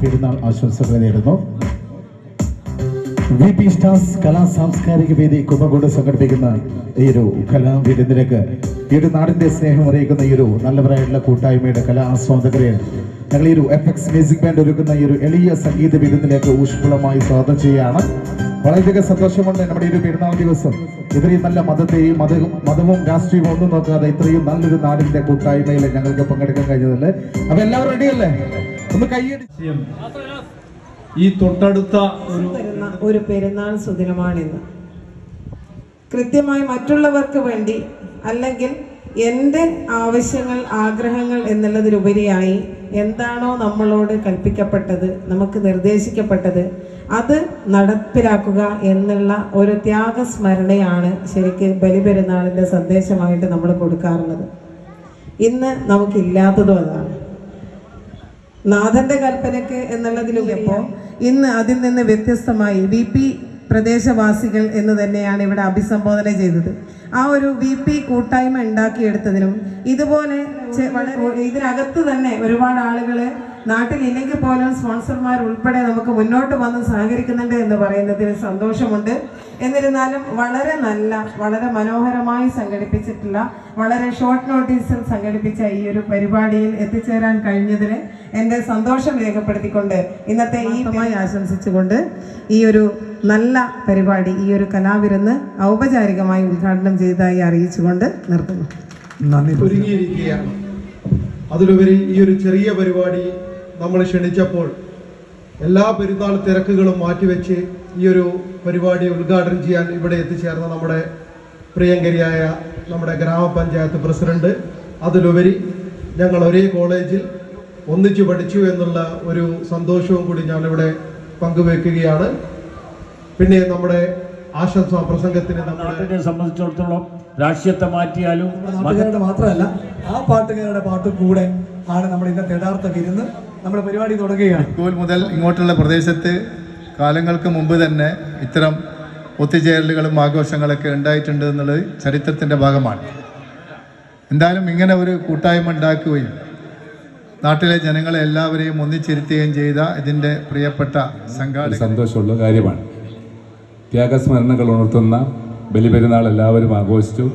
പെരുന്നാൾ ആശംസകൾ നേരുന്നു. VP സ്റ്റാർസ് കലാ സാംസ്കാരിക വേദി കുമ്പകോട് സംഘടിപ്പിക്കുന്ന ഈ ഒരു കലാവിരുന്നിലേക്ക് ഈ ഒരു നാടിന്റെ സ്നേഹം അറിയിക്കുന്ന ഈ ഒരു നല്ലവരായിട്ടുള്ള കൂട്ടായ്മയുടെ കലാ ആസ്വാദകരെ ഞങ്ങൾ ഈ ഒരു FX മ്യൂസിക് ബാൻഡ് ഒരുക്കുന്ന ഈ ഒരു എളിയ സംഗീത വിരുന്നിലേക്ക് ഊഷ്മളമായി സ്വാഗതം ചെയ്യുകയാണ്. വളരെയധികം സന്തോഷമുണ്ട് നമ്മുടെ ഈ ഒരു പെരുന്നാൾ ദിവസം ഇത്രയും നല്ല മതത്തെയും മതവും രാഷ്ട്രീയവും ഒന്നും നോക്കാതെ ഇത്രയും നല്ലൊരു നാടിന്റെ കൂട്ടായ്മയിൽ ഞങ്ങൾക്ക് പങ്കെടുക്കാൻ കഴിഞ്ഞതല്ലേ. അപ്പൊ എല്ലാവരും റെഡിയല്ലേ? ഒന്ന് കൈയടിച്ച് ഈ തൊട്ടടുത്ത ഒരു പെരുന്നാൾ സുദിനമാണിന്ന്. കൃത്യമായി മറ്റുള്ളവർക്ക് വേണ്ടി അല്ലെങ്കിൽ എൻ്റെ ആവശ്യങ്ങൾ ആഗ്രഹങ്ങൾ എന്നുള്ളതിലുപരിയായി എന്താണോ നമ്മളോട് കൽപ്പിക്കപ്പെട്ടത്, നമുക്ക് നിർദ്ദേശിക്കപ്പെട്ടത്, അത് നടപ്പിലാക്കുക എന്നുള്ള ഒരു ത്യാഗസ്മരണയാണ് ശരിക്ക് ബലിപെരുന്നാളിൻ്റെ സന്ദേശമായിട്ട് നമ്മൾ കൊടുക്കാറുള്ളത്. ഇന്ന് നമുക്കില്ലാത്തതും അതാണ്. നാഥന്റെ കൽപ്പനയ്ക്ക് എന്നുള്ളതിലുപരിപ്പോൾ ഇന്ന് അതിൽ നിന്ന് വ്യത്യസ്തമായി VP പ്രദേശവാസികൾ എന്ന് തന്നെയാണ് ഇവിടെ അഭിസംബോധന ചെയ്തത്. ആ ഒരു VP കൂട്ടായ്മ ഉണ്ടാക്കിയെടുത്തതിനും ഇതുപോലെ ഇതിനകത്ത് തന്നെ ഒരുപാട് ആളുകൾ നാട്ടിലില്ലെങ്കിൽ പോലും സ്പോൺസർമാർ ഉൾപ്പെടെ നമുക്ക് മുന്നോട്ട് വന്ന് സഹകരിക്കുന്നുണ്ട് എന്ന് പറയുന്നതിൽ സന്തോഷമുണ്ട്. എന്നിരുന്നാലും വളരെ മനോഹരമായി സംഘടിപ്പിച്ചിട്ടുള്ള, വളരെ ഷോർട്ട് നോട്ടീസിൽ സംഘടിപ്പിച്ച ഈ ഒരു പരിപാടിയിൽ എത്തിച്ചേരാൻ കഴിഞ്ഞതിന് എൻ്റെ സന്തോഷം രേഖപ്പെടുത്തിക്കൊണ്ട് ഇന്നത്തെ ഈ ആശംസിച്ചുകൊണ്ട് ഈ ഒരു നല്ല പരിപാടി, ഈ ഒരു കലാവിരുന്ന് ഔപചാരികമായി ഉദ്ഘാടനം ചെയ്തതായി അറിയിച്ചുകൊണ്ട് നിർത്തുന്നു. നന്ദി. ഒരുങ്ങിയിരിക്കുകയാണ്. അതിലുപരി ഈ ഒരു ചെറിയ പരിപാടി നമ്മൾ ക്ഷണിച്ചപ്പോൾ എല്ലാ പെരുന്നാൾ തിരക്കുകളും മാറ്റിവെച്ച് ഈ ഒരു പരിപാടി ഉദ്ഘാടനം ചെയ്യാൻ ഇവിടെ എത്തിച്ചേർന്ന നമ്മുടെ പ്രിയങ്കരിയായ നമ്മുടെ ഗ്രാമപഞ്ചായത്ത് പ്രസിഡന്റ്, അതിലുപരി ഞങ്ങൾ ഒരേ കോളേജിൽ ഒന്നിച്ചു പഠിച്ചു എന്നുള്ള ഒരു സന്തോഷവും കൂടി ഞാനിവിടെ പങ്കുവെക്കുകയാണ്. പിന്നെ നമ്മുടെ ആശംസാ പ്രസംഗത്തിന് നാട്ടിനെ സംബന്ധിച്ചിടത്തോളം രാഷ്ട്രീയത്തെ മാറ്റിയാലും നാട്ടുകാരുടെ മാത്രമല്ല ആ പാട്ടുകാരുടെ പാട്ട് കൂടെ ആണ് നമ്മുടെ ഇന്നത്തെ യഥാർത്ഥ വിരുന്ന്. നമ്മുടെ പരിപാടി തുടങ്ങുകയാണ്. സ്കൂൾ മുതൽ ഇങ്ങോട്ടുള്ള പ്രദേശത്ത് കാലങ്ങൾക്ക് മുമ്പ് തന്നെ ഇത്തരം ഒത്തുചേരലുകളും ആഘോഷങ്ങളൊക്കെ ഉണ്ടായിട്ടുണ്ട് എന്നുള്ളത് ചരിത്രത്തിൻ്റെ ഭാഗമാണ്. എന്തായാലും ഇങ്ങനെ ഒരു കൂട്ടായ്മ ഉണ്ടാക്കുകയും നാട്ടിലെ ജനങ്ങളെ എല്ലാവരെയും ഒന്നിച്ചിരുത്തുകയും ചെയ്ത ഇതിൻ്റെ പ്രിയപ്പെട്ട സംഘാടകർ സന്തോഷമുള്ള കാര്യമാണ്. ത്യാഗസ്മരണകൾ ഉണർത്തുന്ന ബലിപെരുന്നാൾ എല്ലാവരും ആഘോഷിച്ചു.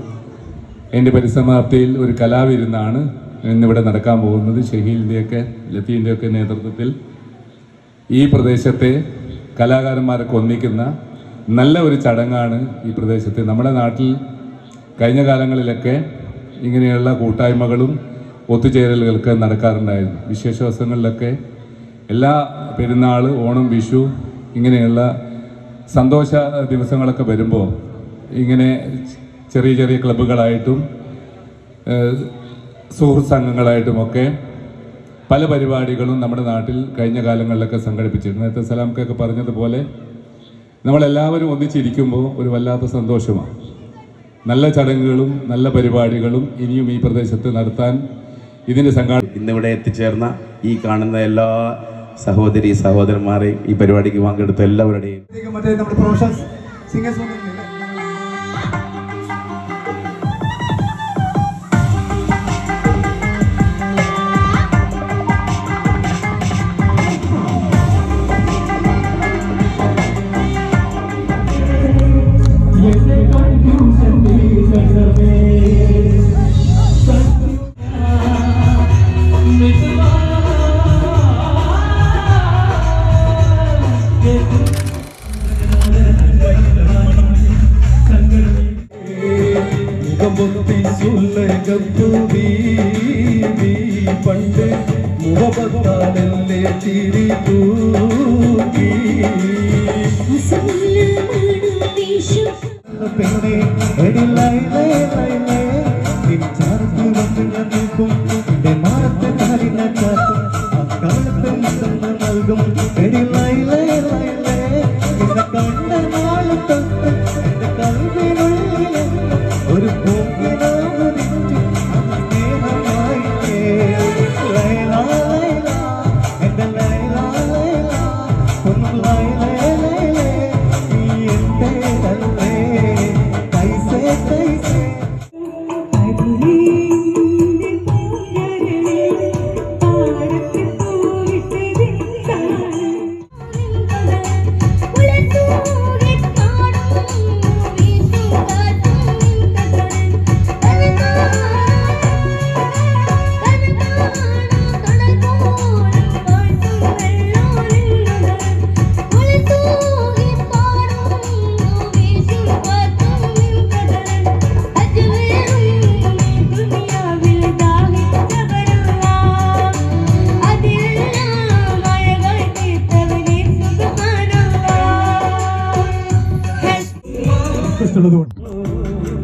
അതിൻ്റെ പരിസമാപ്തിയിൽ ഒരു കലാവിരുന്നാണ് ഇന്നിവിടെ നടക്കാൻ പോകുന്നത്. ഷഹീലിൻ്റെയൊക്കെ ലത്തീൻ്റെയൊക്കെ നേതൃത്വത്തിൽ ഈ പ്രദേശത്തെ കലാകാരന്മാരൊക്കെ ഒന്നിക്കുന്ന നല്ല ഒരു ചടങ്ങാണ് ഈ പ്രദേശത്ത്. നമ്മുടെ നാട്ടിൽ കഴിഞ്ഞ കാലങ്ങളിലൊക്കെ ഇങ്ങനെയുള്ള കൂട്ടായ്മകളും ഒത്തുചേരലുകൾക്ക് നടക്കാറുണ്ടായിരുന്നു. വിശേഷ ദിവസങ്ങളിലൊക്കെ എല്ലാ പെരുന്നാൾ, ഓണം, വിഷു ഇങ്ങനെയുള്ള സന്തോഷ ദിവസങ്ങളൊക്കെ വരുമ്പോൾ ഇങ്ങനെ ചെറിയ ചെറിയ ക്ലബ്ബുകളായിട്ടും സുഹൃത്ത് സംഘങ്ങളായിട്ടുമൊക്കെ പല പരിപാടികളും നമ്മുടെ നാട്ടിൽ കഴിഞ്ഞ കാലങ്ങളിലൊക്കെ സംഘടിപ്പിച്ചിട്ടുണ്ട്. നേരത്തെ സലാംക്കൊക്കെ പറഞ്ഞതുപോലെ നമ്മളെല്ലാവരും ഒന്നിച്ചിരിക്കുമ്പോൾ ഒരു വല്ലാത്ത സന്തോഷമാണ്. നല്ല ചടങ്ങുകളും നല്ല പരിപാടികളും ഇനിയും ഈ പ്രദേശത്ത് നടത്താൻ ഇതിൻ്റെ ഇന്നിവിടെ എത്തിച്ചേർന്ന ഈ കാണുന്ന എല്ലാ സഹോദരന്മാരെയും ഈ പരിപാടിക്ക് പങ്കെടുത്ത എല്ലാവരുടെയും പണ്ട് മുഖപത്താലല്ലേ തിരി തൂക്കി പെണ്ണെ ചാർത്ത് വന്ന് ഞാൻ നിൽക്കും എന്റെ മാറത്തെ കാലിന ചാർത്തും അക്കാലത്ത് നൽകും എന്നെ കണ്ട നാളെ തൊട്ട് എന്റെ കൽവിനുള്ളിൽ ഒരു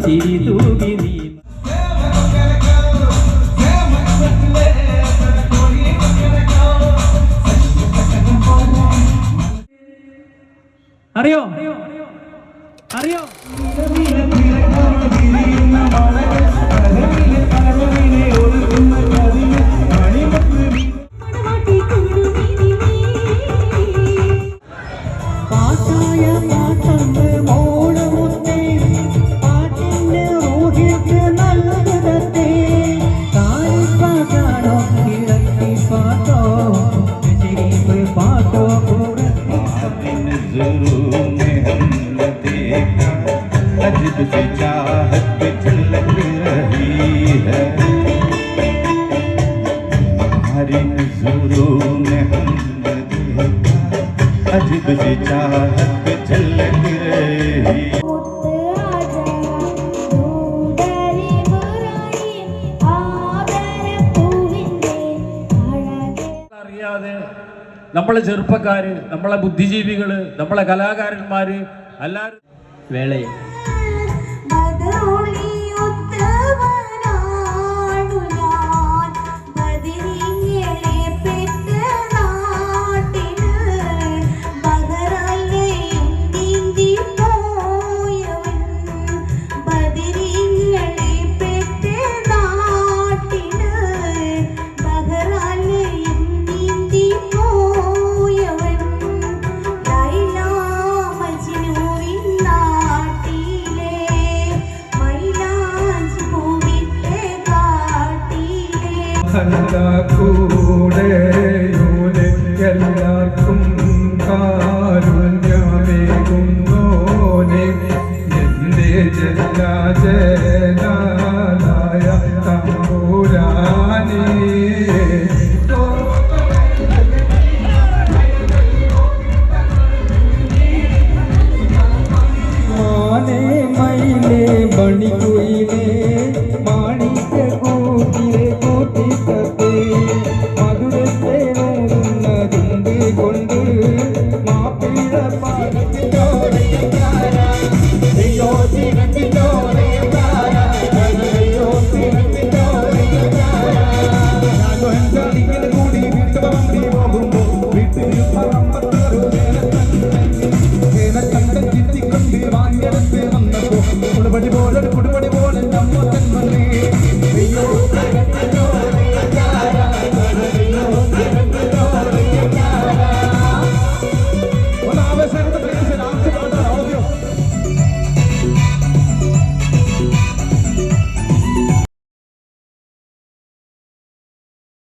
ചിരി തൂകി നീ അറിയോ അറിയോ പാട്ടായ പാട്ടുണ്ട് മോളുമുത്തേ പാട്ടിന്റെ റൂഹിക്ക് നൽകുതത്തേ കാലിപ്പാട്ടാണോ കിഴക്കി പാട്ടോ ശരീഫ് പാട്ടോ കൂടെ अजब सी चाहत पे झलक रही है हमारी नजरों में हमने देखा अजब सी चाहत पे झलक रही അറിയാതെ നമ്മളെ ചെറുപ്പക്കാര്, നമ്മളെ ബുദ്ധിജീവികള്, നമ്മളെ കലാകാരന്മാര് എല്ലാവരും വേളയിൽ മധുരൊളി